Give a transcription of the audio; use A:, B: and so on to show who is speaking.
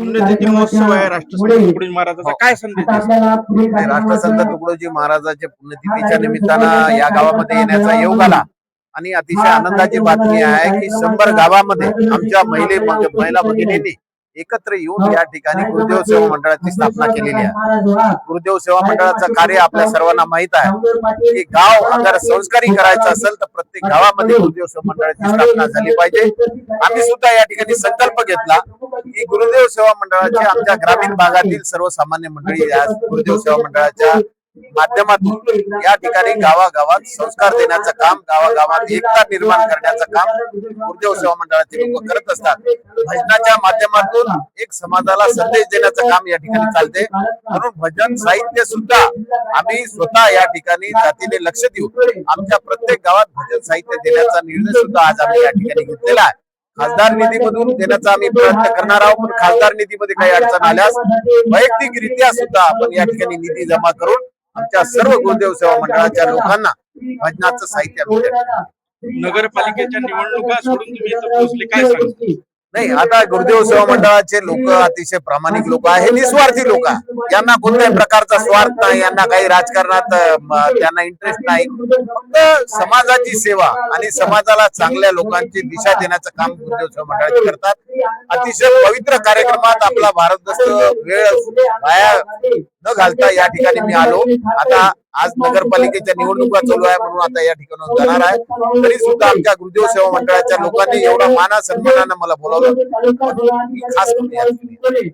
A: पुण्यतिथी महोत्सव आहे राष्ट्रसंत तुकडोजी महाराजाचा, काय संदेश देसाल?
B: राष्ट्रसंत तुकडोजी महाराजांच्या पुण्यतिथीच्या निमित्तानं या गावामध्ये येण्याचा योग आला आणि अतिशय आनंदाची बातमी आहे की 100 गावामध्ये आमच्या महिला भगिनींनी एकत्र येऊन या ठिकाणी गुरुदेव सेवा मंडळाची स्थापना केलेली आहे। गुरुदेव सेवा मंडळाचं कार्य आपल्या सर्वांना माहित आहे की गाव अगर संस्कारी करायचं असेल तर प्रत्येक गावामध्ये गुरुदेव सेवा मंडळाची स्थापना झाली पाहिजे। आम्ही सुद्धा या ठिकाणी संकल्प घेतला की गुरुदेव सेवा मंडळाचे आमच्या ग्रामीण भागातील सर्वसामान्य मंडळी या गुरुदेव सेवा मंडळाच्या माध्यमातून या ठिकाणी गावागावात संस्कार देण्याचं काम, गावागावात एकता निर्माण करण्याचं काम गुरुदेव सेवा मंडळाचे लोक करत असतात। भजनाच्या माध्यमातून एक समाजाला संदेश देण्याचं काम या ठिकाणी चालते, म्हणून भजन साहित्य सुद्धा आम्ही स्वतः या ठिकाणी जातीने लक्ष देऊन आमच्या प्रत्येक गावात भजन साहित्य देण्याचा निर्णय सुद्धा आज आम्ही या ठिकाणी घेतलेला आहे। खासदार निधीमधून देण्याचा आम्ही प्रयत्न करणार आहोत, पण खासदार निधीमध्ये काही अडचण आल्यास वैयक्तिकरित्या सुद्धा आपण या ठिकाणी निधी जमा करून आमच्या सर्व गुरुदेव सेवा मंडळाच्या लोकांना भजनाचं साहित्य
A: नगरपालिकेच्या निवडणुका सोडून तुम्ही इथं पोहोचले, काय सांगता?
B: नाही, आता गुरुदेव सेवा मंडळाचे लोक अतिशय प्रामाणिक लोक आहे, निस्वार्थी लोक आहे। यांना कोणत्याही प्रकारचा स्वार्थ नाही, यांना काही राजकारणात त्यांना इंटरेस्ट नाही। फक्त समाजाची सेवा आणि समाजाला चांगल्या लोकांची दिशा देण्याचं काम गुरुदेव सेवा मंडळाचे करतात। अतिशय पवित्र कार्यक्रमात आपला भारत वेळ वाया न घालता या ठिकाणी मी आलो। आता आज नगरपालिकेच्या निवडणुका चालू आहे म्हणून आता या ठिकाणी जाणार आहे, तरी सुद्धा आमच्या गुरुदेव सेवा मंडळाच्या लोकांनी एवढा माना सन्मानानं मला बोलावलं, खास करून